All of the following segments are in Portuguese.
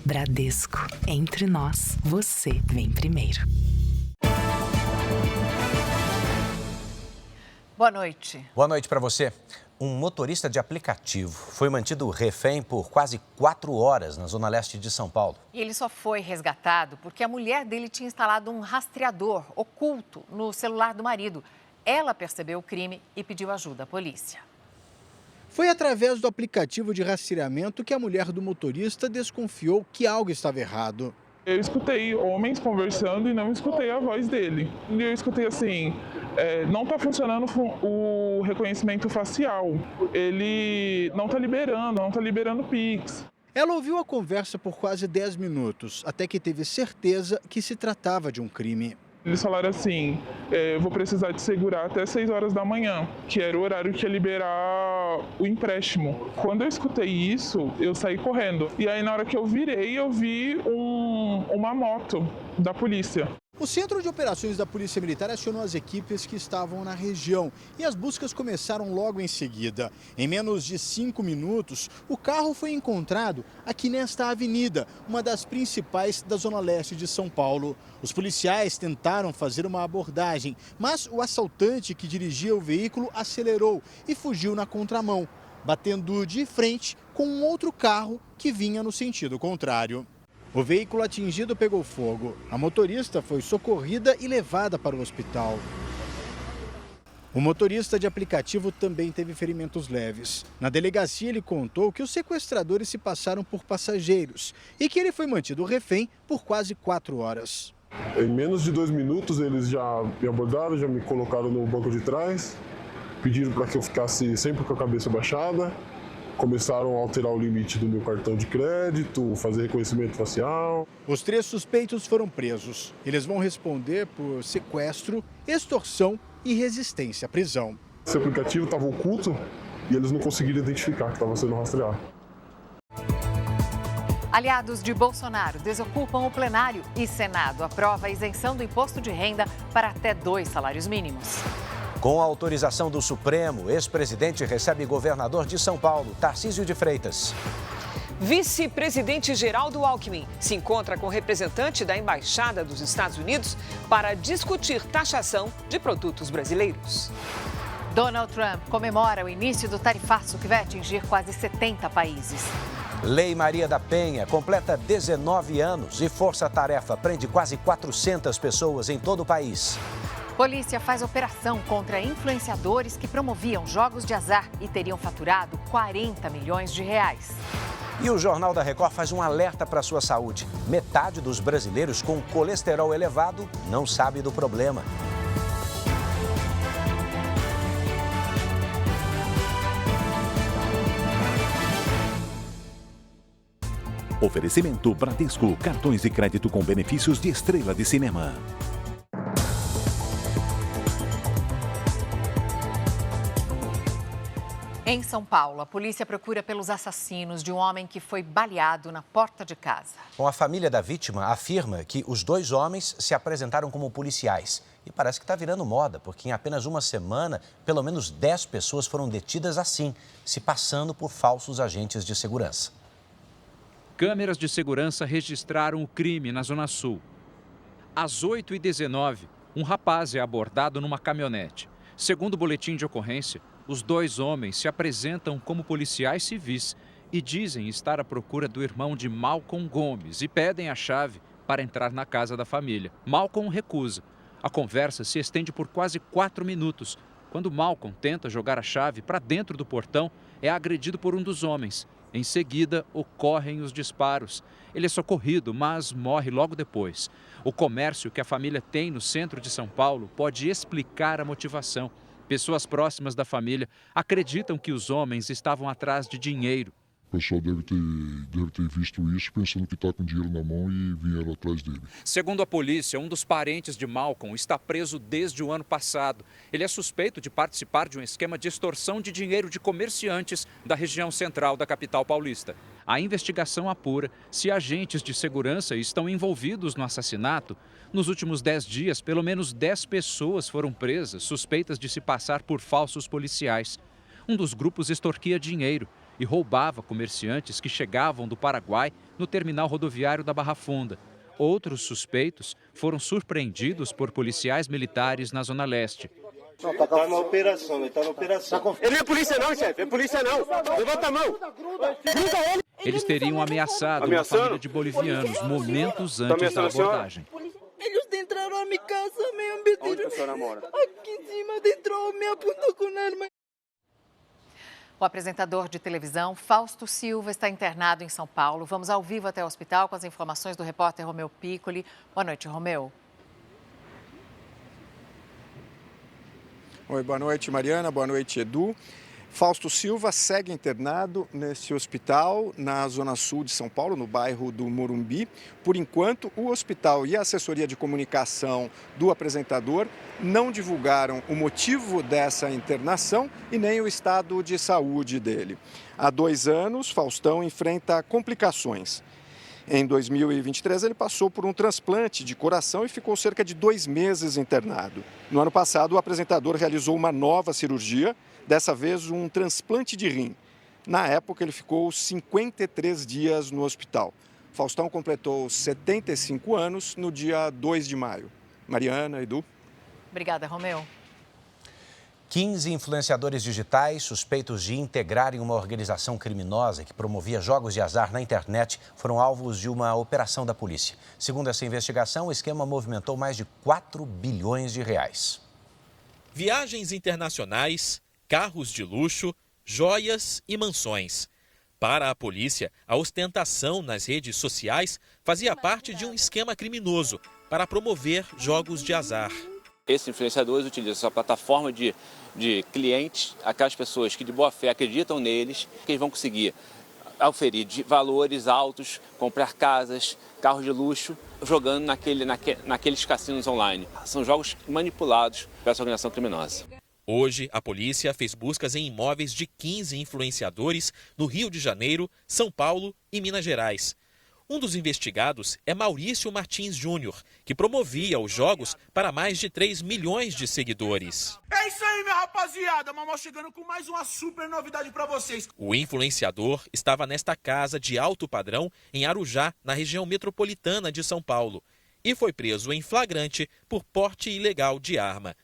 Bradesco. Entre nós, você vem primeiro. Boa noite. Boa noite para você. Um motorista de aplicativo foi mantido refém por quase 4 horas na zona leste de São Paulo. E ele só foi resgatado porque a mulher dele tinha instalado um rastreador oculto no celular do marido. Ela percebeu o crime e pediu ajuda à polícia. Foi através do aplicativo de rastreamento que a mulher do motorista desconfiou que algo estava errado. Eu escutei homens conversando e não escutei a voz dele. E eu escutei assim, não está funcionando o reconhecimento facial. Ele não está liberando Pix. Ela ouviu a conversa por quase 10 minutos, até que teve certeza que se tratava de um crime. Eles falaram assim, vou precisar te segurar até 6 horas da manhã, que era o horário que ia liberar o empréstimo. Quando eu escutei isso, eu saí correndo. E aí na hora que eu virei, eu vi uma moto da polícia. O Centro de Operações da Polícia Militar acionou as equipes que estavam na região e as buscas começaram logo em seguida. Em menos de 5 minutos, o carro foi encontrado aqui nesta avenida, uma das principais da zona leste de São Paulo. Os policiais tentaram fazer uma abordagem, mas o assaltante que dirigia o veículo acelerou e fugiu na contramão, batendo de frente com um outro carro que vinha no sentido contrário. O veículo atingido pegou fogo. A motorista foi socorrida e levada para o hospital. O motorista de aplicativo também teve ferimentos leves. Na delegacia, ele contou que os sequestradores se passaram por passageiros e que ele foi mantido refém por quase 4 horas. Em menos de 2 minutos, eles já me abordaram, já me colocaram no banco de trás, pediram para que eu ficasse sempre com a cabeça baixada. Começaram a alterar o limite do meu cartão de crédito, fazer reconhecimento facial. Os 3 suspeitos foram presos. Eles vão responder por sequestro, extorsão e resistência à prisão. Esse aplicativo estava oculto e eles não conseguiram identificar que estava sendo rastreado. Aliados de Bolsonaro desocupam o plenário e Senado aprova a isenção do imposto de renda para até 2 salários mínimos. Com a autorização do Supremo, ex-presidente recebe governador de São Paulo, Tarcísio de Freitas. Vice-presidente Geraldo Alckmin se encontra com representante da Embaixada dos Estados Unidos para discutir taxação de produtos brasileiros. Donald Trump comemora o início do tarifaço que vai atingir quase 70 países. Lei Maria da Penha completa 19 anos e Força Tarefa prende quase 400 pessoas em todo o país. Polícia faz operação contra influenciadores que promoviam jogos de azar e teriam faturado 40 milhões de reais. E o Jornal da Record faz um alerta para a sua saúde. Metade dos brasileiros com colesterol elevado não sabe do problema. Oferecimento Bradesco, cartões de crédito com benefícios de estrela de cinema. Em São Paulo, a polícia procura pelos assassinos de um homem que foi baleado na porta de casa. Bom, a família da vítima afirma que os 2 homens se apresentaram como policiais. E parece que está virando moda, porque em apenas uma semana, pelo menos 10 pessoas foram detidas assim, se passando por falsos agentes de segurança. Câmeras de segurança registraram o crime na Zona Sul. Às 8h19, um rapaz é abordado numa caminhonete. Segundo o boletim de ocorrência, os 2 homens se apresentam como policiais civis e dizem estar à procura do irmão de Malcolm Gomes e pedem a chave para entrar na casa da família. Malcolm recusa. A conversa se estende por quase 4 minutos. Quando Malcolm tenta jogar a chave para dentro do portão, é agredido por um dos homens. Em seguida, ocorrem os disparos. Ele é socorrido, mas morre logo depois. O comércio que a família tem no centro de São Paulo pode explicar a motivação. Pessoas próximas da família acreditam que os homens estavam atrás de dinheiro. O pessoal deve ter visto isso pensando que está com dinheiro na mão e vieram atrás dele. Segundo a polícia, um dos parentes de Malcolm está preso desde o ano passado. Ele é suspeito de participar de um esquema de extorsão de dinheiro de comerciantes da região central da capital paulista. A investigação apura se agentes de segurança estão envolvidos no assassinato. Nos últimos 10 dias, pelo menos 10 pessoas foram presas, suspeitas de se passar por falsos policiais. Um dos grupos extorquia dinheiro e roubava comerciantes que chegavam do Paraguai no terminal rodoviário da Barra Funda. Outros suspeitos foram surpreendidos por policiais militares na Zona Leste. Não, tá na operação, ele tá na operação. Ele não é polícia não, chefe, é polícia não. Levanta a mão. Gruda ele. Eles teriam ameaçado uma família de bolivianos momentos antes da abordagem. Eles entraram na minha casa, me embetiram. Onde a senhora mora? Aqui em cima, dentro, me apontou com arma. O apresentador de televisão, Fausto Silva, está internado em São Paulo. Vamos ao vivo até o hospital com as informações do repórter Romeu Piccoli. Boa noite, Romeu. Oi, boa noite, Mariana. Boa noite, Edu. Fausto Silva segue internado nesse hospital na Zona Sul de São Paulo, no bairro do Morumbi. Por enquanto, o hospital e a assessoria de comunicação do apresentador não divulgaram o motivo dessa internação e nem o estado de saúde dele. Há 2 anos, Faustão enfrenta complicações. Em 2023, ele passou por um transplante de coração e ficou cerca de 2 meses internado. No ano passado, o apresentador realizou uma nova cirurgia, dessa vez um transplante de rim. Na época, ele ficou 53 dias no hospital. Faustão completou 75 anos no dia 2 de maio. Mariana, Edu. Obrigada, Romeu. 15 influenciadores digitais suspeitos de integrarem uma organização criminosa que promovia jogos de azar na internet foram alvos de uma operação da polícia. Segundo essa investigação, o esquema movimentou mais de 4 bilhões de reais. Viagens internacionais, carros de luxo, joias e mansões. Para a polícia, a ostentação nas redes sociais fazia parte de um esquema criminoso para promover jogos de azar. Esses influenciadores utilizam essa plataforma de clientes, aquelas pessoas que de boa fé acreditam neles, que eles vão conseguir oferir valores altos, comprar casas, carros de luxo, jogando naqueles cassinos online. São jogos manipulados por essa organização criminosa. Hoje, a polícia fez buscas em imóveis de 15 influenciadores no Rio de Janeiro, São Paulo e Minas Gerais. Um dos investigados é Maurício Martins Júnior, que promovia os jogos para mais de 3 milhões de seguidores. É isso aí, minha rapaziada. Mamão chegando com mais uma super novidade para vocês. O influenciador estava nesta casa de alto padrão em Arujá, na região metropolitana de São Paulo, e foi preso em flagrante por porte ilegal de arma.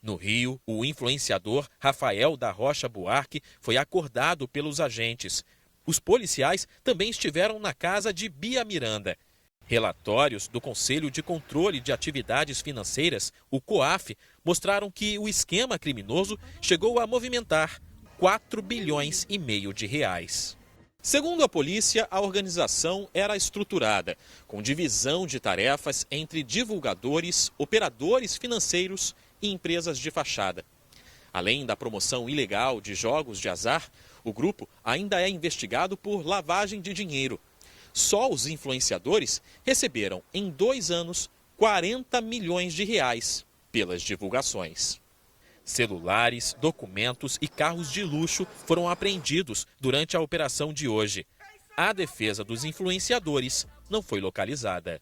No Rio, o influenciador Rafael da Rocha Buarque foi acordado pelos agentes. Os policiais também estiveram na casa de Bia Miranda. Relatórios do Conselho de Controle de Atividades Financeiras, o COAF, mostraram que o esquema criminoso chegou a movimentar 4 bilhões e meio de reais. Segundo a polícia, a organização era estruturada, com divisão de tarefas entre divulgadores, operadores financeiros e empresas de fachada. Além da promoção ilegal de jogos de azar, o grupo ainda é investigado por lavagem de dinheiro. Só os influenciadores receberam, em 2 anos, 40 milhões de reais pelas divulgações. Celulares, documentos e carros de luxo foram apreendidos durante a operação de hoje. A defesa dos influenciadores não foi localizada.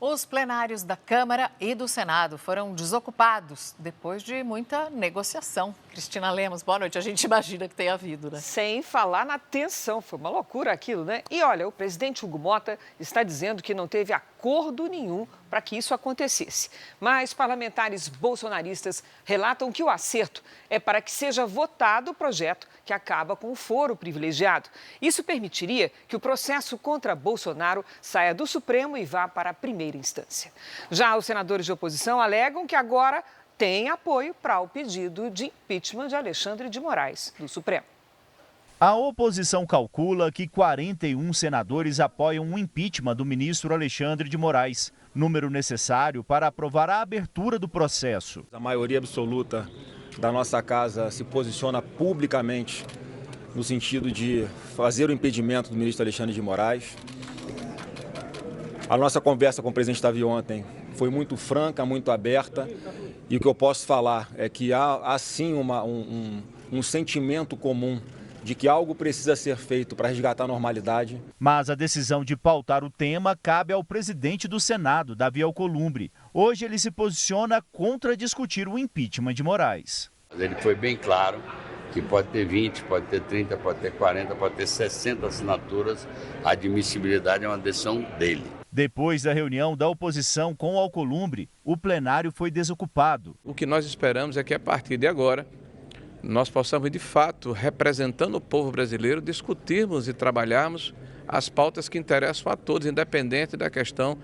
Os plenários da Câmara e do Senado foram desocupados depois de muita negociação. Cristina Lemos, boa noite. A gente imagina que tenha havido, né? Sem falar na tensão. Foi uma loucura aquilo, né? E olha, o presidente Hugo Mota está dizendo que não teve acordo nenhum para que isso acontecesse. Mas parlamentares bolsonaristas relatam que o acerto é para que seja votado o projeto que acaba com o foro privilegiado. Isso permitiria que o processo contra Bolsonaro saia do Supremo e vá para a primeira instância. Já os senadores de oposição alegam que agora tem apoio para o pedido de impeachment de Alexandre de Moraes, do Supremo. A oposição calcula que 41 senadores apoiam o impeachment do ministro Alexandre de Moraes, número necessário para aprovar a abertura do processo. A maioria absoluta da nossa casa se posiciona publicamente no sentido de fazer o impedimento do ministro Alexandre de Moraes. A nossa conversa com o presidente Davi ontem foi muito franca, muito aberta, e o que eu posso falar é que há sim um sentimento comum de que algo precisa ser feito para resgatar a normalidade. Mas a decisão de pautar o tema cabe ao presidente do Senado, Davi Alcolumbre. Hoje ele se posiciona contra discutir o impeachment de Moraes. Ele foi bem claro que pode ter 20, pode ter 30, pode ter 40, pode ter 60 assinaturas. A admissibilidade é uma decisão dele. Depois da reunião da oposição com o Alcolumbre, o plenário foi desocupado. O que nós esperamos é que, a partir de agora, nós possamos, de fato, representando o povo brasileiro, discutirmos e trabalharmos as pautas que interessam a todos, independente da questão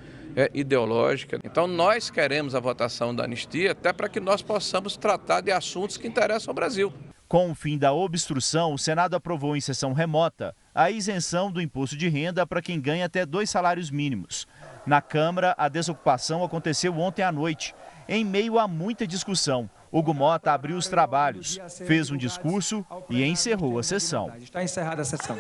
ideológica. Então, nós queremos a votação da anistia até para que nós possamos tratar de assuntos que interessam ao Brasil. Com o fim da obstrução, o Senado aprovou em sessão remota a isenção do imposto de renda para quem ganha até 2 salários mínimos. Na Câmara, a desocupação aconteceu ontem à noite. Em meio a muita discussão, Hugo Mota abriu os trabalhos, fez um discurso e encerrou a sessão. Está encerrada a sessão.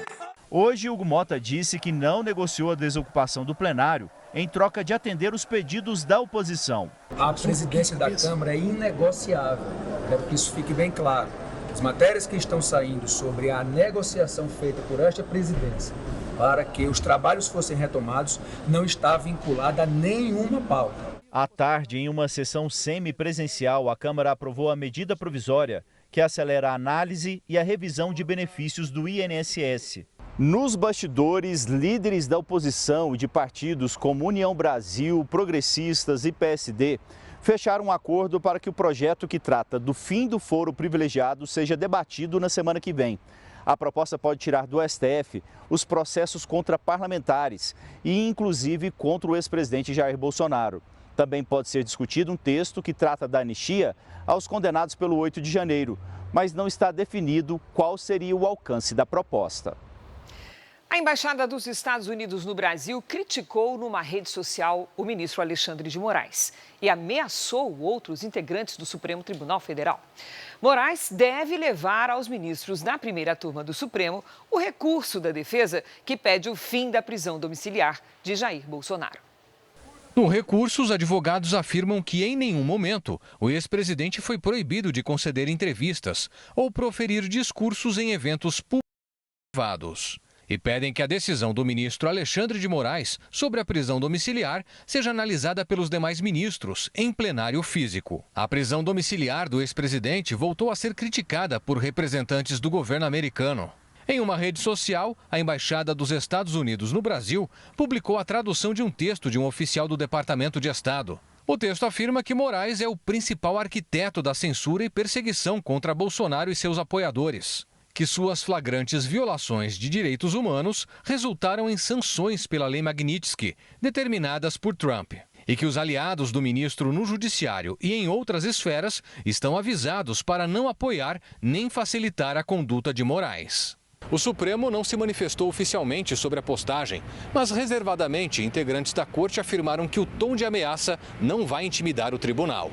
Hoje, Hugo Mota disse que não negociou a desocupação do plenário em troca de atender os pedidos da oposição. A presidência da Câmara é inegociável, quero que isso fique bem claro. As matérias que estão saindo sobre a negociação feita por esta presidência para que os trabalhos fossem retomados não está vinculada a nenhuma pauta. À tarde, em uma sessão semipresencial, a Câmara aprovou a medida provisória que acelera a análise e a revisão de benefícios do INSS. Nos bastidores, líderes da oposição e de partidos como União Brasil, Progressistas e PSD fecharam um acordo para que o projeto que trata do fim do foro privilegiado seja debatido na semana que vem. A proposta pode tirar do STF os processos contra parlamentares e, inclusive, contra o ex-presidente Jair Bolsonaro. Também pode ser discutido um texto que trata da anistia aos condenados pelo 8 de janeiro, mas não está definido qual seria o alcance da proposta. A Embaixada dos Estados Unidos no Brasil criticou numa rede social o ministro Alexandre de Moraes e ameaçou outros integrantes do Supremo Tribunal Federal. Moraes deve levar aos ministros da primeira turma do Supremo o recurso da defesa que pede o fim da prisão domiciliar de Jair Bolsonaro. No recurso, os advogados afirmam que em nenhum momento o ex-presidente foi proibido de conceder entrevistas ou proferir discursos em eventos públicos e privados. E pedem que a decisão do ministro Alexandre de Moraes sobre a prisão domiciliar seja analisada pelos demais ministros em plenário físico. A prisão domiciliar do ex-presidente voltou a ser criticada por representantes do governo americano. Em uma rede social, a Embaixada dos Estados Unidos no Brasil publicou a tradução de um texto de um oficial do Departamento de Estado. O texto afirma que Moraes é o principal arquiteto da censura e perseguição contra Bolsonaro e seus apoiadores, que suas flagrantes violações de direitos humanos resultaram em sanções pela Lei Magnitsky, determinadas por Trump, e que os aliados do ministro no judiciário e em outras esferas estão avisados para não apoiar nem facilitar a conduta de Moraes. O Supremo não se manifestou oficialmente sobre a postagem, mas reservadamente integrantes da corte afirmaram que o tom de ameaça não vai intimidar o tribunal.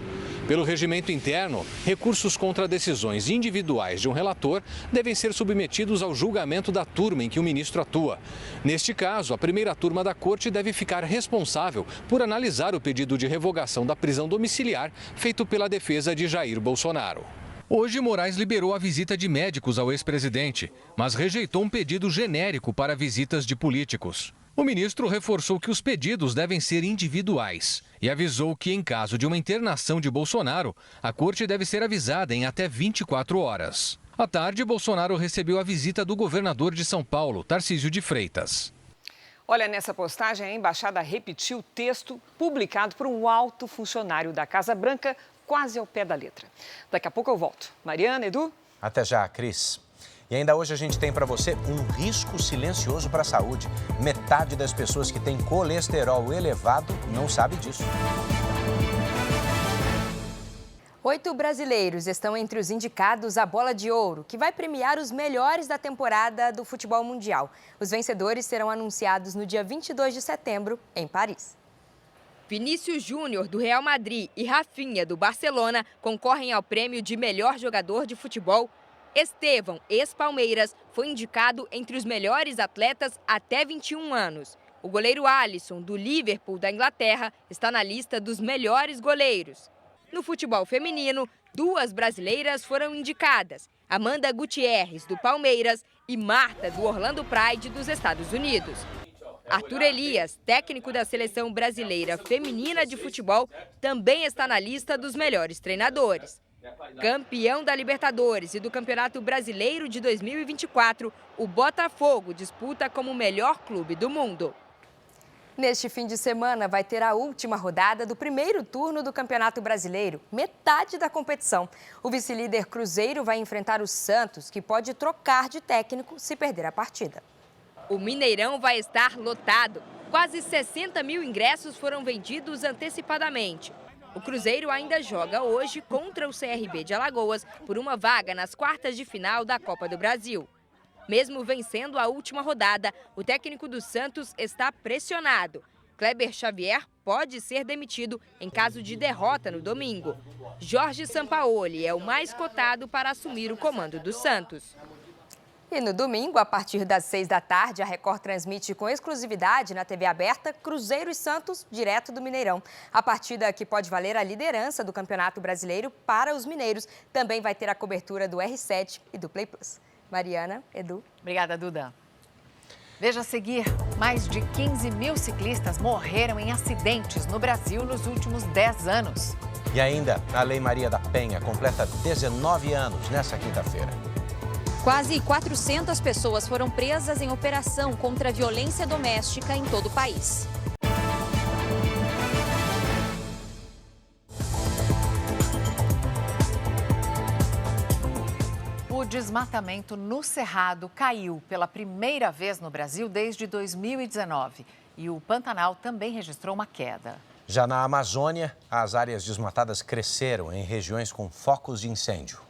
Pelo regimento interno, recursos contra decisões individuais de um relator devem ser submetidos ao julgamento da turma em que o ministro atua. Neste caso, a primeira turma da corte deve ficar responsável por analisar o pedido de revogação da prisão domiciliar feito pela defesa de Jair Bolsonaro. Hoje, Moraes liberou a visita de médicos ao ex-presidente, mas rejeitou um pedido genérico para visitas de políticos. O ministro reforçou que os pedidos devem ser individuais e avisou que, em caso de uma internação de Bolsonaro, a corte deve ser avisada em até 24 horas. À tarde, Bolsonaro recebeu a visita do governador de São Paulo, Tarcísio de Freitas. Olha, nessa postagem, a embaixada repetiu o texto publicado por um alto funcionário da Casa Branca, quase ao pé da letra. Daqui a pouco eu volto. Mariana, Edu? Até já, Cris. E ainda hoje a gente tem para você um risco silencioso para a saúde. Metade das pessoas que têm colesterol elevado não sabe disso. 8 brasileiros estão entre os indicados à Bola de Ouro, que vai premiar os melhores da temporada do futebol mundial. Os vencedores serão anunciados no dia 22 de setembro, em Paris. Vinícius Júnior, do Real Madrid, e Rafinha, do Barcelona, concorrem ao prêmio de melhor jogador de futebol. Estevão, ex-Palmeiras, foi indicado entre os melhores atletas até 21 anos. O goleiro Alisson, do Liverpool, da Inglaterra, está na lista dos melhores goleiros. No futebol feminino, 2 brasileiras foram indicadas: Amanda Gutierrez, do Palmeiras, e Marta, do Orlando Pride, dos Estados Unidos. Arthur Elias, técnico da seleção brasileira feminina de futebol, também está na lista dos melhores treinadores. Campeão da Libertadores e do Campeonato Brasileiro de 2024, o Botafogo disputa como o melhor clube do mundo. Neste fim de semana vai ter a última rodada do primeiro turno do Campeonato Brasileiro, metade da competição. O vice-líder Cruzeiro vai enfrentar o Santos, que pode trocar de técnico se perder a partida. O Mineirão vai estar lotado. Quase 60 mil ingressos foram vendidos antecipadamente. O Cruzeiro ainda joga hoje contra o CRB de Alagoas por uma vaga nas quartas de final da Copa do Brasil. Mesmo vencendo a última rodada, o técnico do Santos está pressionado. Kleber Xavier pode ser demitido em caso de derrota no domingo. Jorge Sampaoli é o mais cotado para assumir o comando do Santos. E no domingo, a partir das 6 da tarde, a Record transmite com exclusividade na TV aberta Cruzeiro e Santos, direto do Mineirão. A partida que pode valer a liderança do Campeonato Brasileiro para os mineiros também vai ter a cobertura do R7 e do Play Plus. Mariana, Edu. Obrigada, Duda. Veja a seguir, mais de 15 mil ciclistas morreram em acidentes no Brasil nos últimos 10 anos. E ainda, a Lei Maria da Penha completa 19 anos nesta quinta-feira. Quase 400 pessoas foram presas em operação contra a violência doméstica em todo o país. O desmatamento no Cerrado caiu pela primeira vez no Brasil desde 2019 e o Pantanal também registrou uma queda. Já na Amazônia, as áreas desmatadas cresceram em regiões com focos de incêndio.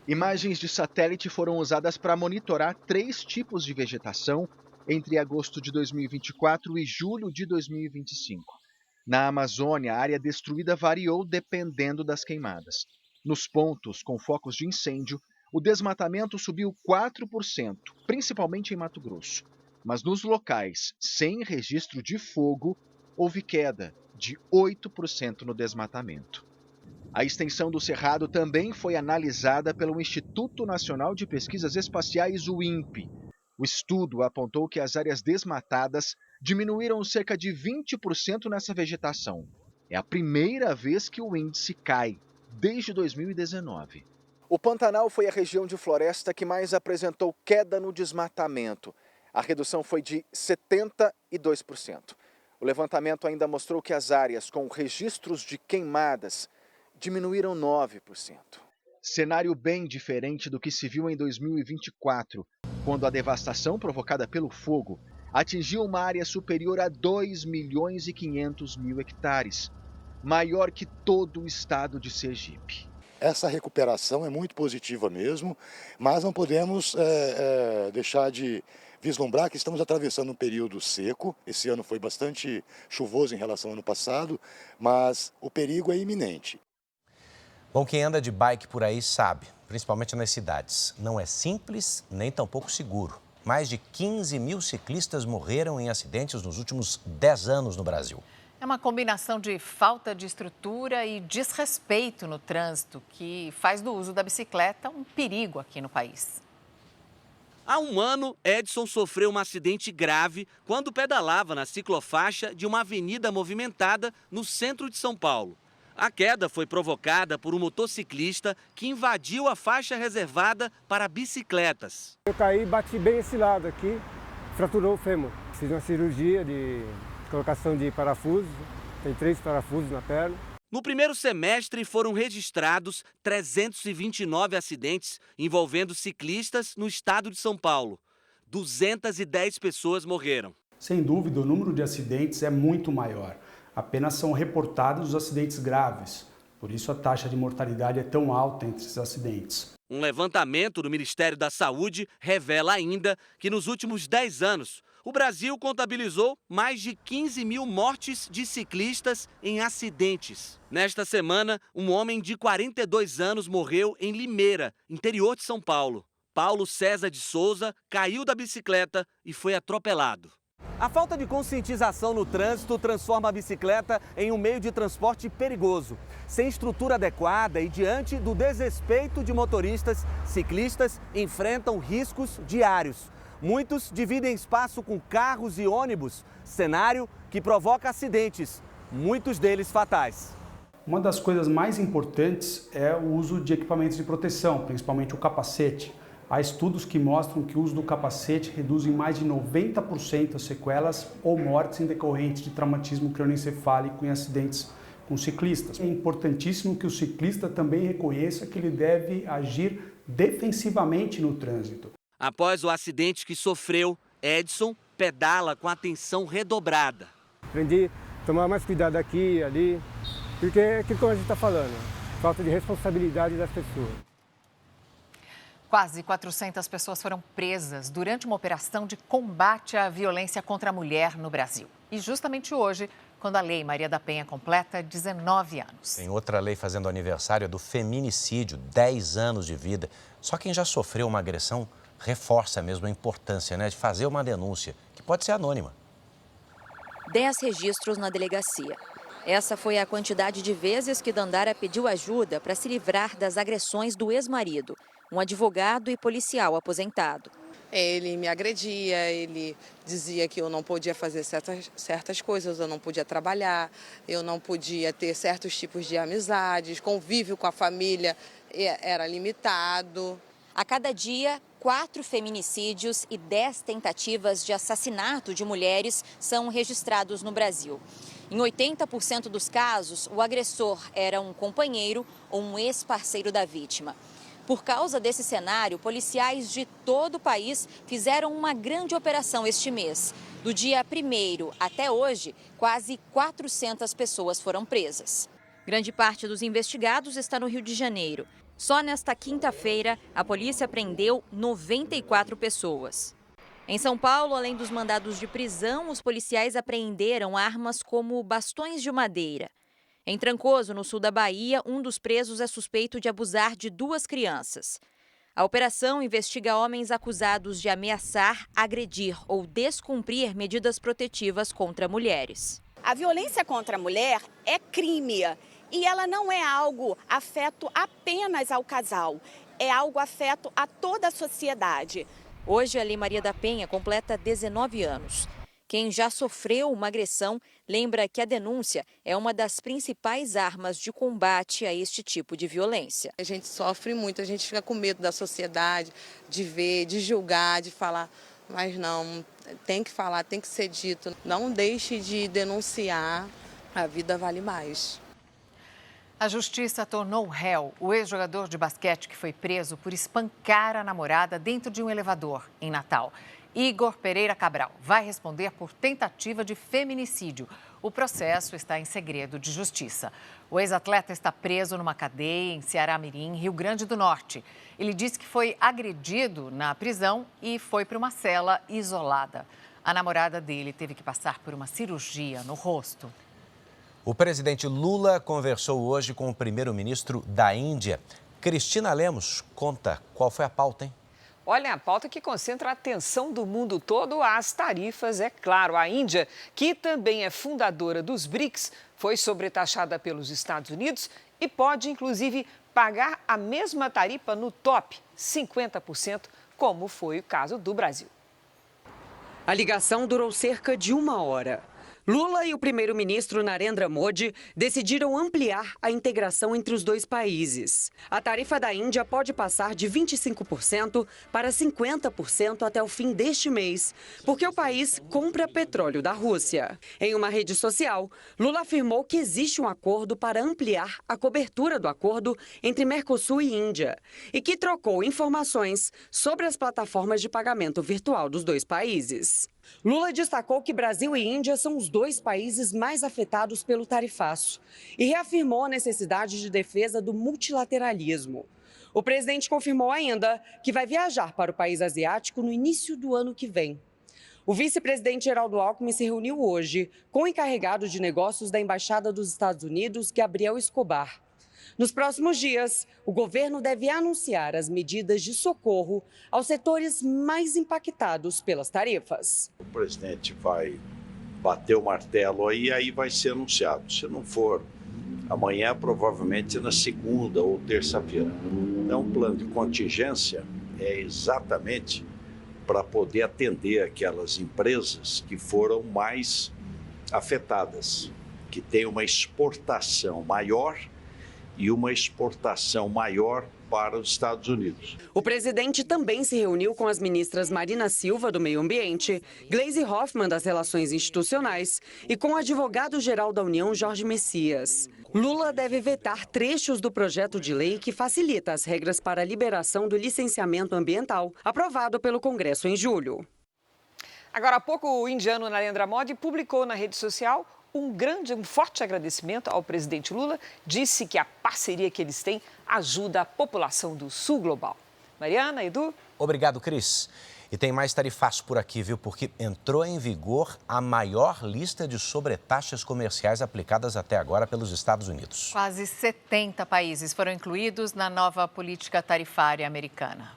Imagens de satélite foram usadas para monitorar 3 tipos de vegetação entre agosto de 2024 e julho de 2025. Na Amazônia, a área destruída variou dependendo das queimadas. Nos pontos com focos de incêndio, o desmatamento subiu 4%, principalmente em Mato Grosso. Mas nos locais sem registro de fogo, houve queda de 8% no desmatamento. A extensão do Cerrado também foi analisada pelo Instituto Nacional de Pesquisas Espaciais, o INPE. O estudo apontou que as áreas desmatadas diminuíram cerca de 20% nessa vegetação. É a primeira vez que o índice cai, desde 2019. O Pantanal foi a região de floresta que mais apresentou queda no desmatamento. A redução foi de 72%. O levantamento ainda mostrou que as áreas com registros de queimadas diminuíram 9%. Cenário bem diferente do que se viu em 2024, quando a devastação provocada pelo fogo atingiu uma área superior a 2.500.000 hectares, maior que todo o estado de Sergipe. Essa recuperação é muito positiva mesmo, mas não podemos deixar de vislumbrar que estamos atravessando um período seco. Esse ano foi bastante chuvoso em relação ao ano passado, mas o perigo é iminente. Bom, quem anda de bike por aí sabe, principalmente nas cidades, não é simples nem tampouco seguro. Mais de 15 mil ciclistas morreram em acidentes nos últimos 10 anos no Brasil. É uma combinação de falta de estrutura e desrespeito no trânsito que faz do uso da bicicleta um perigo aqui no país. Há um ano, Edson sofreu um acidente grave quando pedalava na ciclofaixa de uma avenida movimentada no centro de São Paulo. A queda foi provocada por um motociclista que invadiu a faixa reservada para bicicletas. Eu caí e bati bem esse lado aqui, fraturou o fêmur. Fiz uma cirurgia de colocação de parafusos, tem 3 parafusos na perna. No primeiro semestre foram registrados 329 acidentes envolvendo ciclistas no estado de São Paulo. 210 pessoas morreram. Sem dúvida, o número de acidentes é muito maior. Apenas são reportados os acidentes graves. Por isso a taxa de mortalidade é tão alta entre esses acidentes. Um levantamento do Ministério da Saúde revela ainda que nos últimos 10 anos, o Brasil contabilizou mais de 15 mil mortes de ciclistas em acidentes. Nesta semana, um homem de 42 anos morreu em Limeira, interior de São Paulo. Paulo César de Souza caiu da bicicleta e foi atropelado. A falta de conscientização no trânsito transforma a bicicleta em um meio de transporte perigoso. Sem estrutura adequada e diante do desrespeito de motoristas, ciclistas enfrentam riscos diários. Muitos dividem espaço com carros e ônibus, cenário que provoca acidentes, muitos deles fatais. Uma das coisas mais importantes é o uso de equipamentos de proteção, principalmente o capacete. Há estudos que mostram que o uso do capacete reduz em mais de 90% as sequelas ou mortes em decorrentes de traumatismo crânioencefálico em acidentes com ciclistas. É importantíssimo que o ciclista também reconheça que ele deve agir defensivamente no trânsito. Após o acidente que sofreu, Edson pedala com atenção redobrada. Aprendi a tomar mais cuidado aqui e ali, porque é aquilo que a gente está falando, falta de responsabilidade das pessoas. Quase 400 pessoas foram presas durante uma operação de combate à violência contra a mulher no Brasil. E justamente hoje, quando a Lei Maria da Penha completa 19 anos. Tem outra lei fazendo aniversário do feminicídio, 10 anos de vida. Só quem já sofreu uma agressão reforça mesmo a importância, de fazer uma denúncia, que pode ser anônima. 10 registros na delegacia. Essa foi a quantidade de vezes que Dandara pediu ajuda para se livrar das agressões do ex-marido, um advogado e policial aposentado. Ele me agredia, ele dizia que eu não podia fazer certas coisas, eu não podia trabalhar, eu não podia ter certos tipos de amizades, convívio com a família era limitado. A cada dia, 4 feminicídios e 10 tentativas de assassinato de mulheres são registrados no Brasil. Em 80% dos casos, o agressor era um companheiro ou um ex-parceiro da vítima. Por causa desse cenário, policiais de todo o país fizeram uma grande operação este mês. Do dia 1º até hoje, quase 400 pessoas foram presas. Grande parte dos investigados está no Rio de Janeiro. Só nesta quinta-feira, a polícia prendeu 94 pessoas. Em São Paulo, além dos mandados de prisão, os policiais apreenderam armas como bastões de madeira. Em Trancoso, no sul da Bahia, um dos presos é suspeito de abusar de 2 crianças. A operação investiga homens acusados de ameaçar, agredir ou descumprir medidas protetivas contra mulheres. A violência contra a mulher é crime e ela não é algo afeto apenas ao casal, é algo afeto a toda a sociedade. Hoje, a Lei Maria da Penha completa 19 anos. Quem já sofreu uma agressão lembra que a denúncia é uma das principais armas de combate a este tipo de violência. A gente sofre muito, a gente fica com medo da sociedade, de ver, de julgar, de falar, mas não, tem que falar, tem que ser dito. Não deixe de denunciar, a vida vale mais. A justiça tornou réu o ex-jogador de basquete que foi preso por espancar a namorada dentro de um elevador em Natal. Igor Pereira Cabral vai responder por tentativa de feminicídio. O processo está em segredo de justiça. O ex-atleta está preso numa cadeia em Ceará-Mirim, Rio Grande do Norte. Ele disse que foi agredido na prisão e foi para uma cela isolada. A namorada dele teve que passar por uma cirurgia no rosto. O presidente Lula conversou hoje com o primeiro-ministro da Índia. Cristina Lemos conta qual foi a pauta, hein? Olha, a pauta que concentra a atenção do mundo todo às tarifas, é claro. A Índia, que também é fundadora dos BRICS, foi sobretaxada pelos Estados Unidos e pode, inclusive, pagar a mesma tarifa no top, 50%, como foi o caso do Brasil. A ligação durou cerca de 1 hora. Lula e o primeiro-ministro Narendra Modi decidiram ampliar a integração entre os dois países. A tarifa da Índia pode passar de 25% para 50% até o fim deste mês, porque o país compra petróleo da Rússia. Em uma rede social, Lula afirmou que existe um acordo para ampliar a cobertura do acordo entre Mercosul e Índia e que trocou informações sobre as plataformas de pagamento virtual dos dois países. Lula destacou que Brasil e Índia são os 2 países mais afetados pelo tarifaço e reafirmou a necessidade de defesa do multilateralismo. O presidente confirmou ainda que vai viajar para o país asiático no início do ano que vem. O vice-presidente Geraldo Alckmin se reuniu hoje com o encarregado de negócios da Embaixada dos Estados Unidos, Gabriel Escobar. Nos próximos dias, o governo deve anunciar as medidas de socorro aos setores mais impactados pelas tarifas. O presidente vai bater o martelo aí vai ser anunciado. Se não for amanhã, provavelmente na segunda ou terça-feira. Então, o plano de contingência é exatamente para poder atender aquelas empresas que foram mais afetadas, que tem uma exportação maior e uma exportação maior para os Estados Unidos. O presidente também se reuniu com as ministras Marina Silva, do Meio Ambiente, Gleisi Hoffmann, das Relações Institucionais, e com o advogado-geral da União, Jorge Messias. Lula deve vetar trechos do projeto de lei que facilita as regras para a liberação do licenciamento ambiental, aprovado pelo Congresso em julho. Agora há pouco, o indiano Narendra Modi publicou na rede social um forte agradecimento ao presidente Lula. Disse que a parceria que eles têm ajuda a população do sul global. Mariana, Edu? Obrigado, Cris. E tem mais tarifaço por aqui, viu? Porque entrou em vigor a maior lista de sobretaxas comerciais aplicadas até agora pelos Estados Unidos. Quase 70 países foram incluídos na nova política tarifária americana.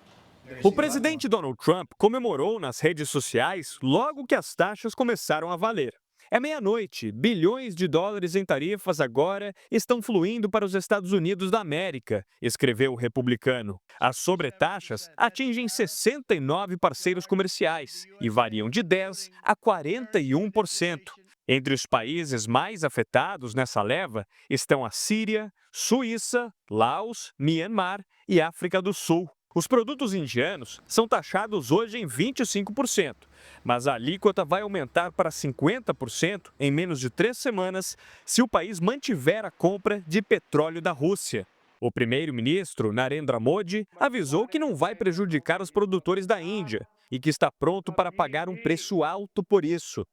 O presidente Donald Trump comemorou nas redes sociais logo que as taxas começaram a valer. É meia-noite, bilhões de dólares em tarifas agora estão fluindo para os Estados Unidos da América, escreveu o republicano. As sobretaxas atingem 69 parceiros comerciais e variam de 10% a 41%. Entre os países mais afetados nessa leva estão a Síria, Suíça, Laos, Mianmar e África do Sul. Os produtos indianos são taxados hoje em 25%, mas a alíquota vai aumentar para 50% em menos de 3 semanas se o país mantiver a compra de petróleo da Rússia. O primeiro-ministro, Narendra Modi, avisou que não vai prejudicar os produtores da Índia e que está pronto para pagar um preço alto por isso.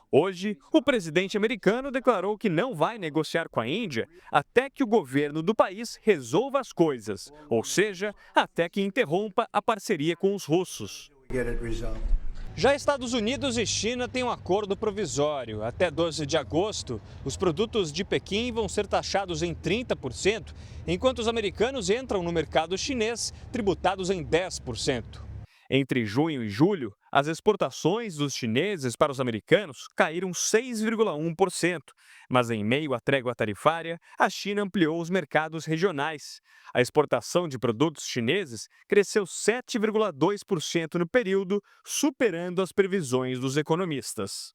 Hoje, o presidente americano declarou que não vai negociar com a Índia até que o governo do país resolva as coisas, ou seja, até que interrompa a parceria com os russos. Já Estados Unidos e China têm um acordo provisório. Até 12 de agosto, os produtos de Pequim vão ser taxados em 30%, enquanto os americanos entram no mercado chinês tributados em 10%. Entre junho e julho, as exportações dos chineses para os americanos caíram 6,1%, mas em meio à trégua tarifária, a China ampliou os mercados regionais. A exportação de produtos chineses cresceu 7,2% no período, superando as previsões dos economistas.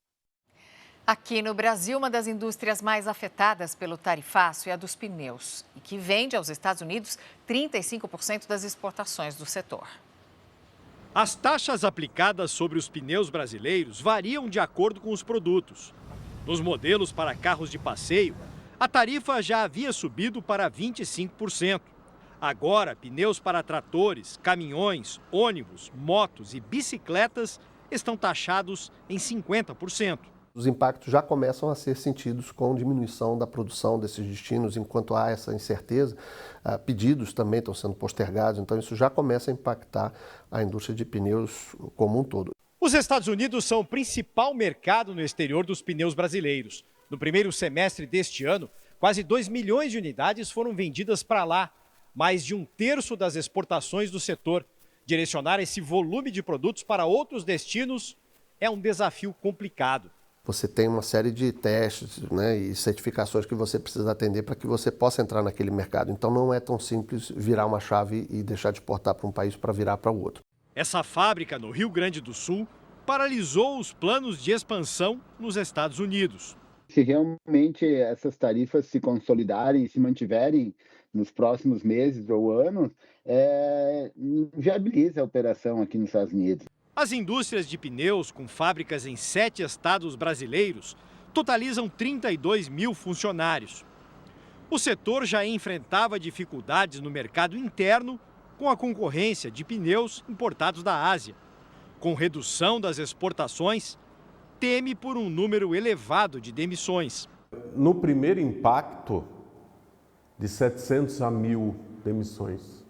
Aqui no Brasil, uma das indústrias mais afetadas pelo tarifaço é a dos pneus, e que vende aos Estados Unidos 35% das exportações do setor. As taxas aplicadas sobre os pneus brasileiros variam de acordo com os produtos. Nos modelos para carros de passeio, a tarifa já havia subido para 25%. Agora, pneus para tratores, caminhões, ônibus, motos e bicicletas estão taxados em 50%. Os impactos já começam a ser sentidos com diminuição da produção desses destinos, enquanto há essa incerteza, pedidos também estão sendo postergados, então isso já começa a impactar a indústria de pneus como um todo. Os Estados Unidos são o principal mercado no exterior dos pneus brasileiros. No primeiro semestre deste ano, quase 2 milhões de unidades foram vendidas para lá, mais de 1/3 das exportações do setor. Direcionar esse volume de produtos para outros destinos é um desafio complicado. Você tem uma série de testes, né, e certificações que você precisa atender para que você possa entrar naquele mercado. Então não é tão simples virar uma chave e deixar de exportar para um país para virar para o outro. Essa fábrica no Rio Grande do Sul paralisou os planos de expansão nos Estados Unidos. Se realmente essas tarifas se consolidarem e se mantiverem nos próximos meses ou anos, viabiliza a operação aqui nos Estados Unidos. As indústrias de pneus, com fábricas em 7 estados brasileiros, totalizam 32 mil funcionários. O setor já enfrentava dificuldades no mercado interno com a concorrência de pneus importados da Ásia. Com redução das exportações, teme por um número elevado de demissões. No primeiro impacto, de 700 a 1.000 demissões.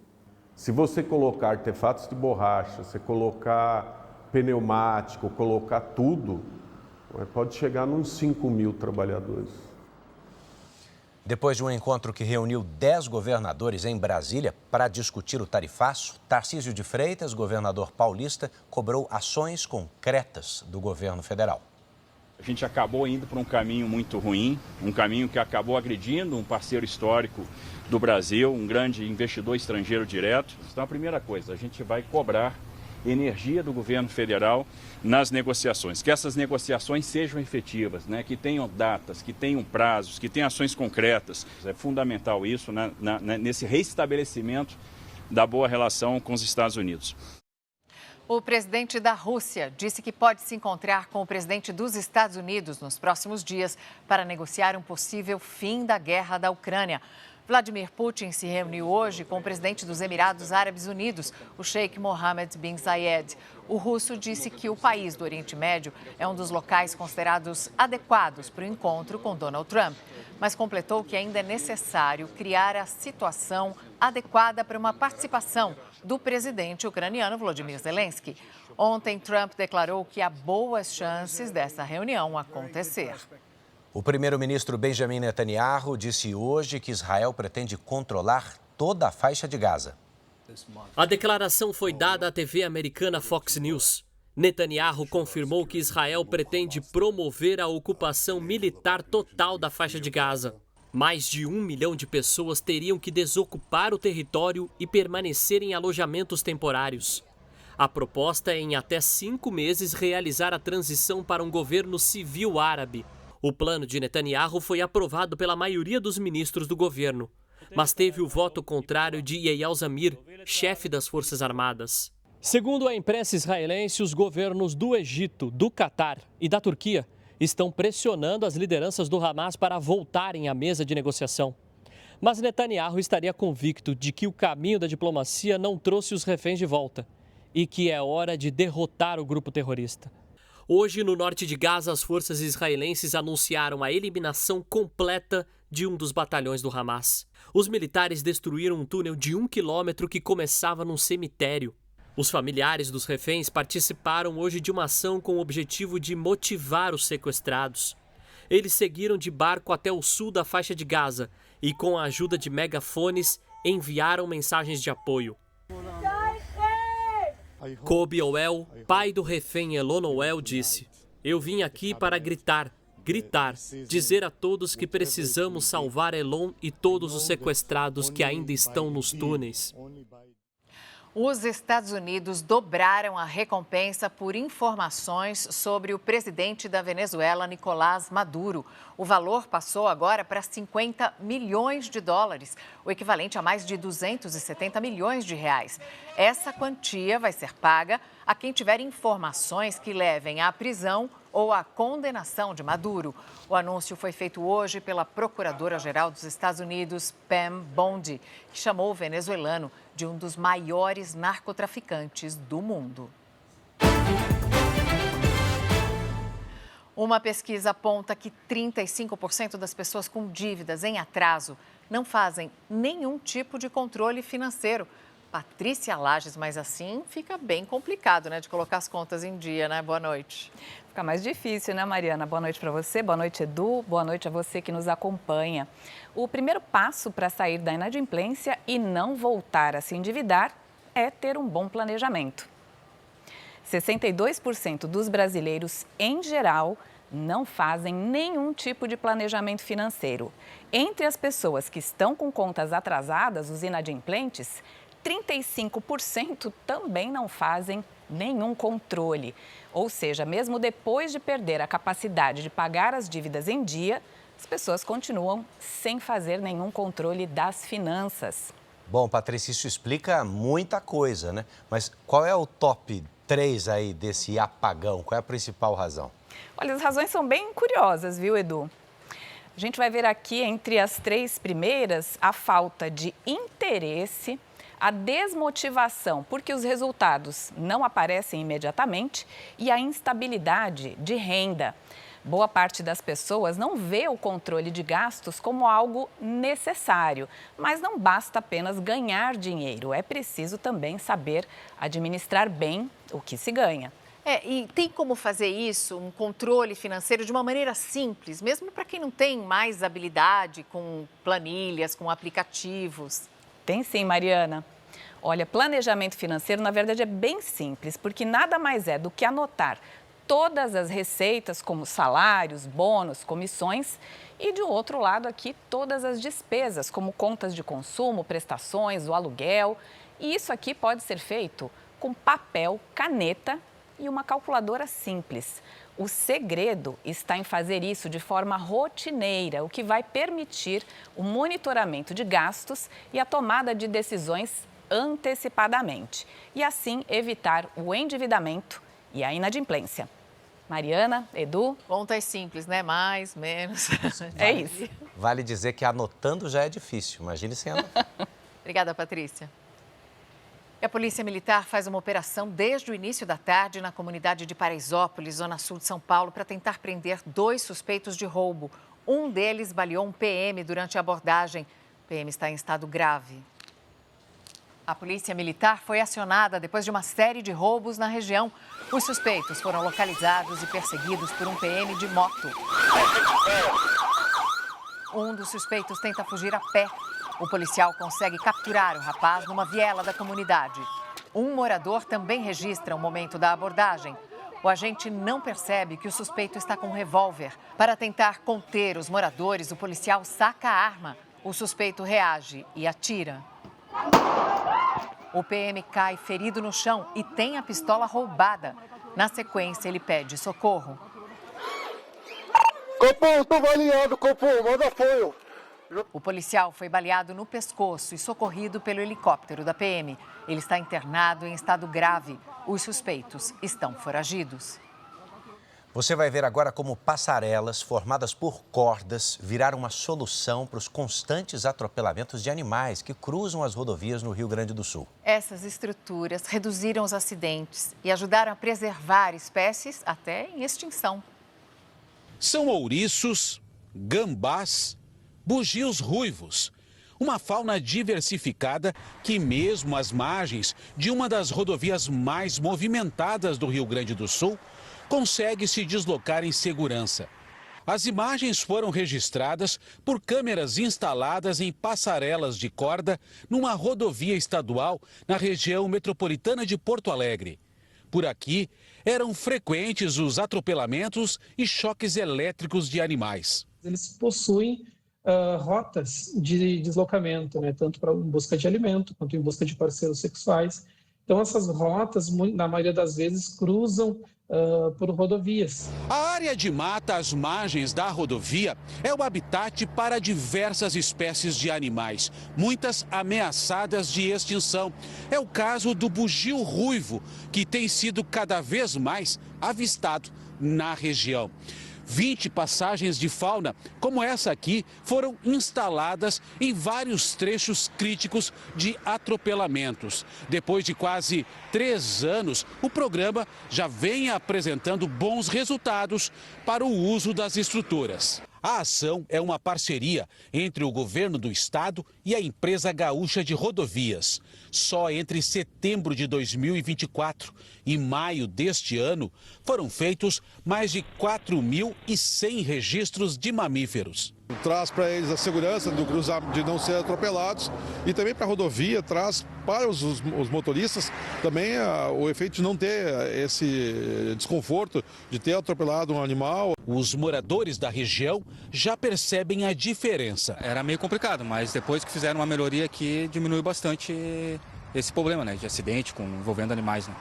Se você colocar artefatos de borracha, você colocar pneumático, colocar tudo, pode chegar nos 5.000 trabalhadores. Depois de um encontro que reuniu 10 governadores em Brasília para discutir o tarifaço, Tarcísio de Freitas, governador paulista, cobrou ações concretas do governo federal. A gente acabou indo por um caminho muito ruim, um caminho que acabou agredindo um parceiro histórico do Brasil, um grande investidor estrangeiro direto. Então, a primeira coisa, a gente vai cobrar energia do governo federal nas negociações, que essas negociações sejam efetivas, né? Que tenham datas, que tenham prazos, que tenham ações concretas. É fundamental isso, né? Nesse reestabelecimento da boa relação com os Estados Unidos. O presidente da Rússia disse que pode se encontrar com o presidente dos Estados Unidos nos próximos dias para negociar um possível fim da guerra da Ucrânia. Vladimir Putin se reuniu hoje com o presidente dos Emirados Árabes Unidos, o Sheikh Mohammed bin Zayed. O russo disse que o país do Oriente Médio é um dos locais considerados adequados para o encontro com Donald Trump, mas completou que ainda é necessário criar a situação adequada para uma participação do presidente ucraniano Volodymyr Zelensky. Ontem, Trump declarou que há boas chances dessa reunião acontecer. O primeiro-ministro Benjamin Netanyahu disse hoje que Israel pretende controlar toda a faixa de Gaza. A declaração foi dada à TV americana Fox News. Netanyahu confirmou que Israel pretende promover a ocupação militar total da faixa de Gaza. Mais de 1 milhão de pessoas teriam que desocupar o território e permanecer em alojamentos temporários. A proposta é, em até 5 meses, realizar a transição para um governo civil árabe. O plano de Netanyahu foi aprovado pela maioria dos ministros do governo, mas teve o voto contrário de Eyal Zamir, chefe das Forças Armadas. Segundo a imprensa israelense, os governos do Egito, do Catar e da Turquia estão pressionando as lideranças do Hamas para voltarem à mesa de negociação. Mas Netanyahu estaria convicto de que o caminho da diplomacia não trouxe os reféns de volta e que é hora de derrotar o grupo terrorista. Hoje, no norte de Gaza, as forças israelenses anunciaram a eliminação completa de um dos batalhões do Hamas. Os militares destruíram um túnel de 1 quilômetro que começava num cemitério. Os familiares dos reféns participaram hoje de uma ação com o objetivo de motivar os sequestrados. Eles seguiram de barco até o sul da faixa de Gaza e, com a ajuda de megafones, enviaram mensagens de apoio. Kobe Owel, pai do refém Elon Owel, disse: "Eu vim aqui para gritar, dizer a todos que precisamos salvar Elon e todos os sequestrados que ainda estão nos túneis." Os Estados Unidos dobraram a recompensa por informações sobre o presidente da Venezuela, Nicolás Maduro. O valor passou agora para 50 milhões de dólares, o equivalente a mais de 270 milhões de reais. Essa quantia vai ser paga a quem tiver informações que levem à prisão ou à condenação de Maduro. O anúncio foi feito hoje pela Procuradora-Geral dos Estados Unidos, Pam Bondi, que chamou o venezuelano de um dos maiores narcotraficantes do mundo. Uma pesquisa aponta que 35% das pessoas com dívidas em atraso não fazem nenhum tipo de controle financeiro. Patrícia Lages, mas assim fica bem complicado, né, de colocar as contas em dia, né? Boa noite. Fica mais difícil, né, Mariana? Boa noite para você, boa noite, Edu, boa noite a você que nos acompanha. O primeiro passo para sair da inadimplência e não voltar a se endividar é ter um bom planejamento. 62% dos brasileiros, em geral, não fazem nenhum tipo de planejamento financeiro. Entre as pessoas que estão com contas atrasadas, os inadimplentes, 35% também não fazem nenhum controle. Ou seja, mesmo depois de perder a capacidade de pagar as dívidas em dia, as pessoas continuam sem fazer nenhum controle das finanças. Bom, Patrícia, isso explica muita coisa, né? Mas qual é o top 3 aí desse apagão? Qual é a principal razão? Olha, as razões são bem curiosas, viu, Edu? A gente vai ver aqui, entre as 3 primeiras, a falta de interesse, a desmotivação, porque os resultados não aparecem imediatamente, e a instabilidade de renda. Boa parte das pessoas não vê o controle de gastos como algo necessário, mas não basta apenas ganhar dinheiro, é preciso também saber administrar bem o que se ganha. E tem como fazer isso, um controle financeiro, de uma maneira simples, mesmo para quem não tem mais habilidade com planilhas, com aplicativos? Tem sim, Mariana. Olha, planejamento financeiro, na verdade, é bem simples, porque nada mais é do que anotar todas as receitas, como salários, bônus, comissões, e, de outro lado, aqui, todas as despesas, como contas de consumo, prestações, o aluguel. E isso aqui pode ser feito com papel, caneta e uma calculadora simples. O segredo está em fazer isso de forma rotineira, o que vai permitir o monitoramento de gastos e a tomada de decisões antecipadamente. E assim evitar o endividamento e a inadimplência. Mariana, Edu. Contas simples, né? Mais, menos. É isso. Vale dizer que anotando já é difícil. Imagine sem anotar. Obrigada, Patrícia. E a Polícia Militar faz uma operação desde o início da tarde na comunidade de Paraisópolis, zona sul de São Paulo, para tentar prender 2 suspeitos de roubo. Um deles baleou um PM durante a abordagem. O PM está em estado grave. A Polícia Militar foi acionada depois de uma série de roubos na região. Os suspeitos foram localizados e perseguidos por um PM de moto. Um dos suspeitos tenta fugir a pé. O policial consegue capturar o rapaz numa viela da comunidade. Um morador também registra o momento da abordagem. O agente não percebe que o suspeito está com um revólver. Para tentar conter os moradores, o policial saca a arma. O suspeito reage e atira. O PM cai ferido no chão e tem a pistola roubada. Na sequência, ele pede socorro. Copom, tô baleado, Copom, manda apoio. O policial foi baleado no pescoço e socorrido pelo helicóptero da PM. Ele está internado em estado grave. Os suspeitos estão foragidos. Você vai ver agora como passarelas formadas por cordas viraram uma solução para os constantes atropelamentos de animais que cruzam as rodovias no Rio Grande do Sul. Essas estruturas reduziram os acidentes e ajudaram a preservar espécies até em extinção. São ouriços, gambás, bugios ruivos. Uma fauna diversificada que, mesmo às margens de uma das rodovias mais movimentadas do Rio Grande do Sul, consegue se deslocar em segurança. As imagens foram registradas por câmeras instaladas em passarelas de corda numa rodovia estadual na região metropolitana de Porto Alegre. Por aqui, eram frequentes os atropelamentos e choques elétricos de animais. Eles possuem rotas de deslocamento, né? Tanto para em busca de alimento quanto em busca de parceiros sexuais. Então, essas rotas, na maioria das vezes, cruzam por rodovias. A área de mata às margens da rodovia é o habitat para diversas espécies de animais, muitas ameaçadas de extinção. É o caso do bugio ruivo, que tem sido cada vez mais avistado na região. 20 passagens de fauna, como essa aqui, foram instaladas em vários trechos críticos de atropelamentos. Depois de quase 3 anos, o programa já vem apresentando bons resultados para o uso das estruturas. A ação é uma parceria entre o governo do estado e a empresa gaúcha de rodovias. Só entre setembro de 2024 e maio deste ano foram feitos mais de 4.100 registros de mamíferos. Traz para eles a segurança de não ser atropelados e também para a rodovia traz para os motoristas também o efeito de não ter esse desconforto de ter atropelado um animal. Os moradores da região já percebem a diferença. Era meio complicado, mas depois que fizeram uma melhoria aqui, diminuiu bastante esse problema, né, de acidente envolvendo animais, né?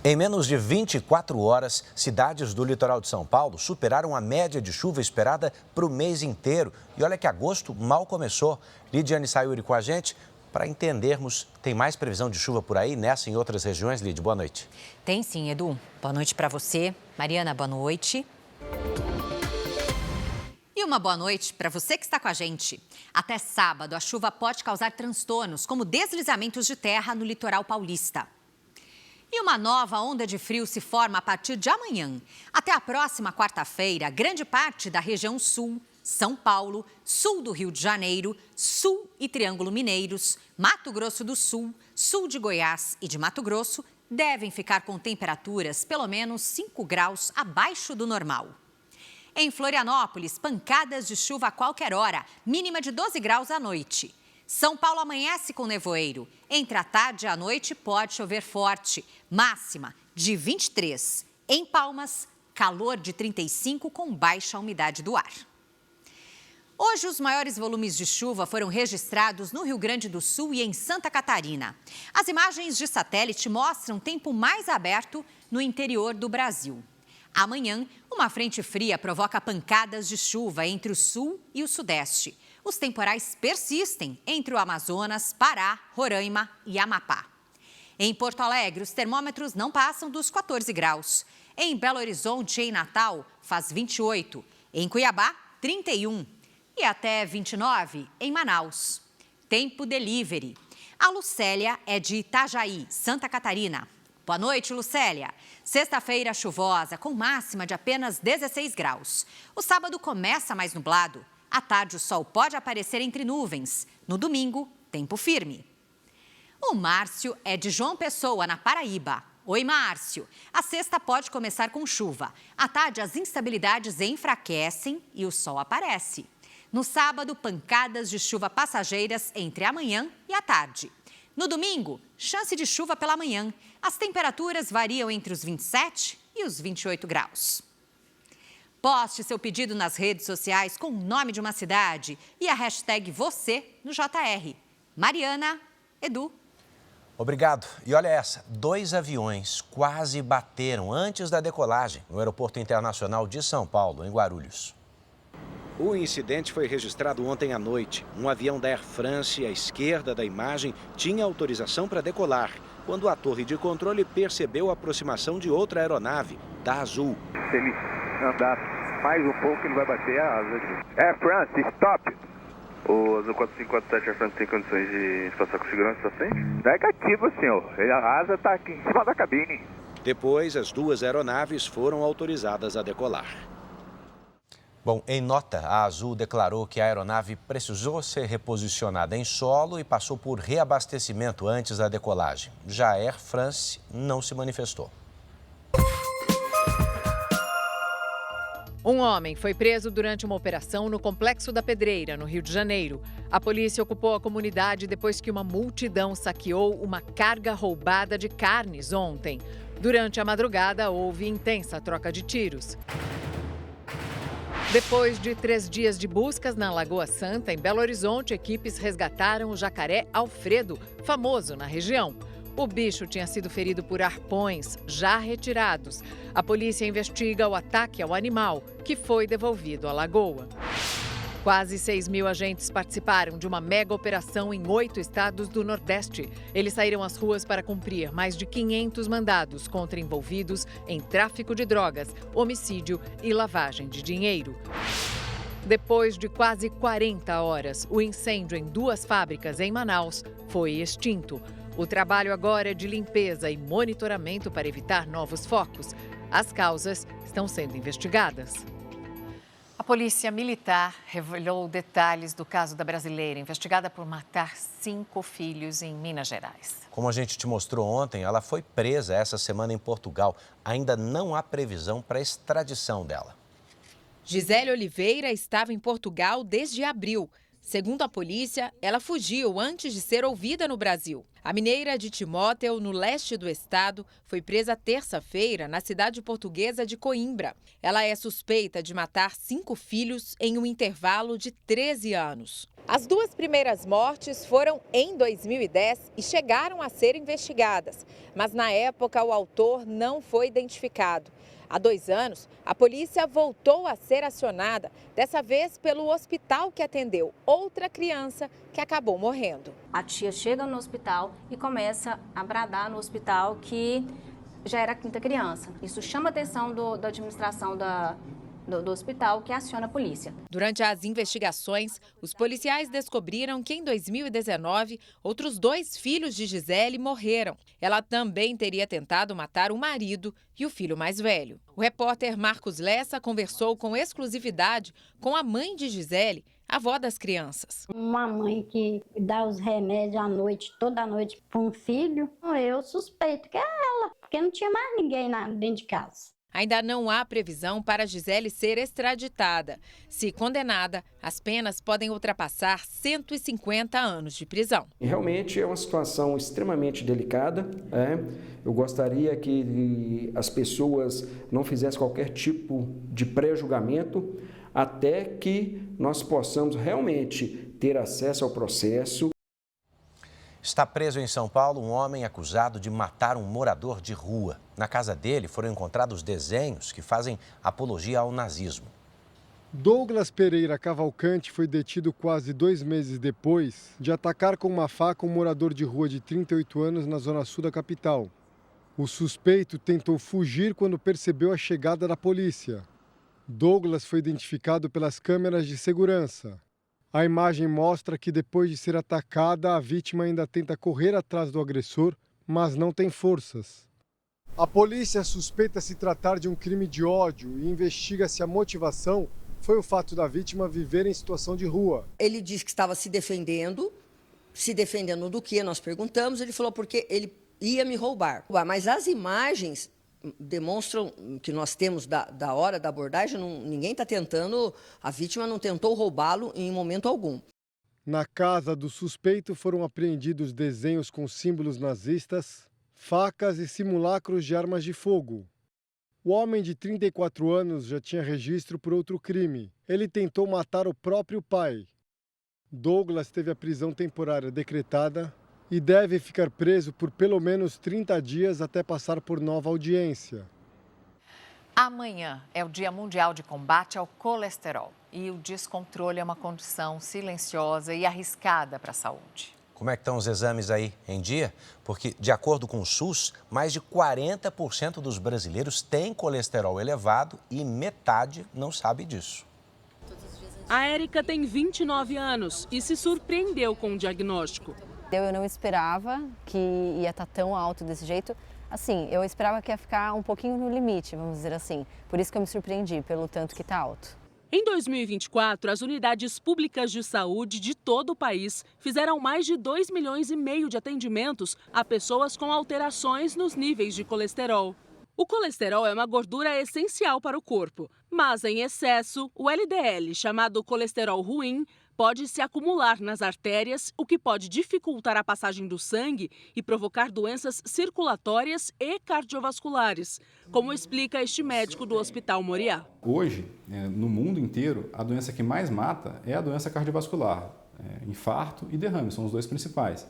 Em menos de 24 horas, cidades do litoral de São Paulo superaram a média de chuva esperada para o mês inteiro. E olha que agosto mal começou. Lidiane Sayuri com a gente para entendermos. Tem mais previsão de chuva por aí, nessa e em outras regiões? Lid, boa noite. Tem sim, Edu. Boa noite para você. Mariana, boa noite. E uma boa noite para você que está com a gente. Até sábado, a chuva pode causar transtornos, como deslizamentos de terra no litoral paulista. E uma nova onda de frio se forma a partir de amanhã. Até a próxima quarta-feira, grande parte da região sul, São Paulo, sul do Rio de Janeiro, sul e Triângulo Mineiros, Mato Grosso do Sul, sul de Goiás e de Mato Grosso devem ficar com temperaturas pelo menos 5 graus abaixo do normal. Em Florianópolis, pancadas de chuva a qualquer hora, mínima de 12 graus à noite. São Paulo amanhece com nevoeiro. Entre a tarde e a noite pode chover forte. Máxima de 23. Em Palmas, calor de 35 com baixa umidade do ar. Hoje, os maiores volumes de chuva foram registrados no Rio Grande do Sul e em Santa Catarina. As imagens de satélite mostram tempo mais aberto no interior do Brasil. Amanhã, uma frente fria provoca pancadas de chuva entre o sul e o sudeste. Os temporais persistem entre o Amazonas, Pará, Roraima e Amapá. Em Porto Alegre, os termômetros não passam dos 14 graus. Em Belo Horizonte e em Natal, faz 28. Em Cuiabá, 31. E até 29 em Manaus. Tempo delivery. A Lucélia é de Itajaí, Santa Catarina. Boa noite, Lucélia. Sexta-feira chuvosa, com máxima de apenas 16 graus. O sábado começa mais nublado. À tarde, o sol pode aparecer entre nuvens. No domingo, tempo firme. O Márcio é de João Pessoa, na Paraíba. Oi, Márcio. A sexta pode começar com chuva. À tarde, as instabilidades enfraquecem e o sol aparece. No sábado, pancadas de chuva passageiras entre amanhã e a tarde. No domingo, chance de chuva pela manhã. As temperaturas variam entre os 27 e os 28 graus. Poste seu pedido nas redes sociais com o nome de uma cidade e a hashtag você no JR. Mariana, Edu. Obrigado. E olha essa, 2 aviões quase bateram antes da decolagem no Aeroporto Internacional de São Paulo, em Guarulhos. O incidente foi registrado ontem à noite. Um avião da Air France, à esquerda da imagem, tinha autorização para decolar, quando a torre de controle percebeu a aproximação de outra aeronave, da Azul. Se ele andar mais um pouco, ele vai bater a asa aqui. Air France, stop! O Azul 4547 Air France tem condições de passar com segurança à frente? Negativo, senhor. A asa está aqui em cima da cabine. Depois, as 2 aeronaves foram autorizadas a decolar. Bom, em nota, a Azul declarou que a aeronave precisou ser reposicionada em solo e passou por reabastecimento antes da decolagem. Já a Air France não se manifestou. Um homem foi preso durante uma operação no Complexo da Pedreira, no Rio de Janeiro. A polícia ocupou a comunidade depois que uma multidão saqueou uma carga roubada de carnes ontem. Durante a madrugada, houve intensa troca de tiros. Depois de 3 dias de buscas na Lagoa Santa, em Belo Horizonte, equipes resgataram o jacaré Alfredo, famoso na região. O bicho tinha sido ferido por arpões, já retirados. A polícia investiga o ataque ao animal, que foi devolvido à lagoa. Quase 6.000 agentes participaram de uma mega operação em 8 estados do Nordeste. Eles saíram às ruas para cumprir mais de 500 mandados contra envolvidos em tráfico de drogas, homicídio e lavagem de dinheiro. Depois de quase 40 horas, o incêndio em 2 fábricas em Manaus foi extinto. O trabalho agora é de limpeza e monitoramento para evitar novos focos. As causas estão sendo investigadas. A polícia militar revelou detalhes do caso da brasileira investigada por matar 5 filhos em Minas Gerais. Como a gente te mostrou ontem, ela foi presa essa semana em Portugal. Ainda não há previsão para a extradição dela. Gisele Oliveira estava em Portugal desde abril. Segundo a polícia, ela fugiu antes de ser ouvida no Brasil. A mineira de Timóteo, no leste do estado, foi presa terça-feira na cidade portuguesa de Coimbra. Ela é suspeita de matar 5 filhos em um intervalo de 13 anos. As 2 primeiras mortes foram em 2010 e chegaram a ser investigadas. Mas na época o autor não foi identificado. Há 2 anos, a polícia voltou a ser acionada, dessa vez pelo hospital que atendeu outra criança que acabou morrendo. A tia chega no hospital e começa a bradar no hospital que já era a 5ª criança. Isso chama a atenção da administração do hospital, que aciona a polícia. Durante as investigações, os policiais descobriram que em 2019, outros 2 filhos de Gisele morreram. Ela também teria tentado matar o marido e o filho mais velho. O repórter Marcos Lessa conversou com exclusividade com a mãe de Gisele, avó das crianças. Uma mãe que dá os remédios à noite, toda noite, para um filho, eu suspeito que é ela, porque não tinha mais ninguém dentro de casa. Ainda não há previsão para Gisele ser extraditada. Se condenada, as penas podem ultrapassar 150 anos de prisão. Realmente é uma situação extremamente delicada. Eu gostaria que as pessoas não fizessem qualquer tipo de pré-julgamento. até que nós possamos realmente ter acesso ao processo. Está preso em São Paulo um homem acusado de matar um morador de rua. Na casa dele foram encontrados desenhos que fazem apologia ao nazismo. Douglas Pereira Cavalcante foi detido quase 2 meses depois de atacar com uma faca um morador de rua de 38 anos na zona sul da capital. O suspeito tentou fugir quando percebeu a chegada da polícia. Douglas foi identificado pelas câmeras de segurança. A imagem mostra que depois de ser atacada, a vítima ainda tenta correr atrás do agressor, mas não tem forças. A polícia suspeita se tratar de um crime de ódio e investiga se a motivação foi o fato da vítima viver em situação de rua. Ele disse que estava se defendendo do que? Nós perguntamos, ele falou porque ele ia me roubar. Mas as imagens demonstram que nós temos da hora da abordagem, ninguém está tentando, a vítima não tentou roubá-lo em momento algum. Na casa do suspeito foram apreendidos desenhos com símbolos nazistas, facas e simulacros de armas de fogo. O homem de 34 anos já tinha registro por outro crime. Ele tentou matar o próprio pai. Douglas teve a prisão temporária decretada e deve ficar preso por pelo menos 30 dias até passar por nova audiência. Amanhã é o Dia Mundial de Combate ao Colesterol. E o descontrole é uma condição silenciosa e arriscada para a saúde. Como é que estão os exames aí em dia? Porque, de acordo com o SUS, mais de 40% dos brasileiros têm colesterol elevado e metade não sabe disso. A Érica tem 29 anos e se surpreendeu com o diagnóstico. Eu não esperava que ia estar tão alto desse jeito. Assim, eu esperava que ia ficar um pouquinho no limite, vamos dizer assim. Por isso que eu me surpreendi, pelo tanto que está alto. Em 2024, as unidades públicas de saúde de todo o país fizeram mais de 2,5 milhões de atendimentos a pessoas com alterações nos níveis de colesterol. O colesterol é uma gordura essencial para o corpo, mas em excesso, o LDL, chamado colesterol ruim, pode se acumular nas artérias, o que pode dificultar a passagem do sangue e provocar doenças circulatórias e cardiovasculares, como explica este médico do Hospital Moriá. Hoje, no mundo inteiro, a doença que mais mata é a doença cardiovascular. Infarto e derrame são os dois principais.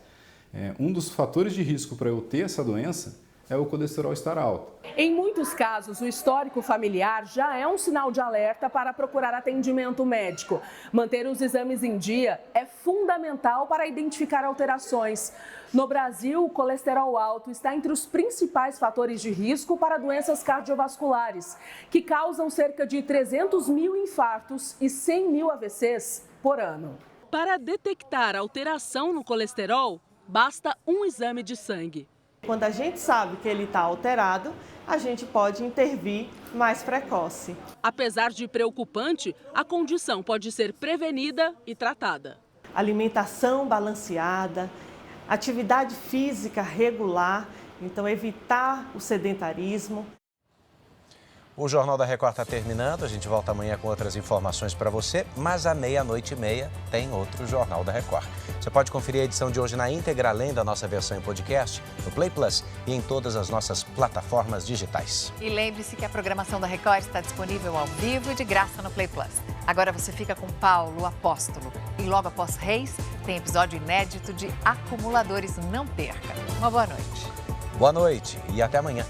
Um dos fatores de risco para eu ter essa doença é o colesterol estar alto. Em muitos casos, o histórico familiar já é um sinal de alerta para procurar atendimento médico. Manter os exames em dia é fundamental para identificar alterações. No Brasil, o colesterol alto está entre os principais fatores de risco para doenças cardiovasculares, que causam cerca de 300 mil infartos e 100 mil AVCs por ano. Para detectar alteração no colesterol, basta um exame de sangue. Quando a gente sabe que ele está alterado, a gente pode intervir mais precoce. Apesar de preocupante, a condição pode ser prevenida e tratada. Alimentação balanceada, atividade física regular, então evitar o sedentarismo. O Jornal da Record está terminando, a gente volta amanhã com outras informações para você, mas à 00:30 tem outro Jornal da Record. Você pode conferir a edição de hoje na íntegra, além da nossa versão em podcast, no Play Plus e em todas as nossas plataformas digitais. E lembre-se que a programação da Record está disponível ao vivo e de graça no Play Plus. Agora você fica com Paulo, o Apóstolo. E logo após Reis, tem episódio inédito de Acumuladores. Não perca. Uma boa noite. Boa noite e até amanhã.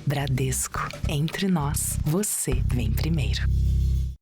Bradesco, entre nós, você vem primeiro.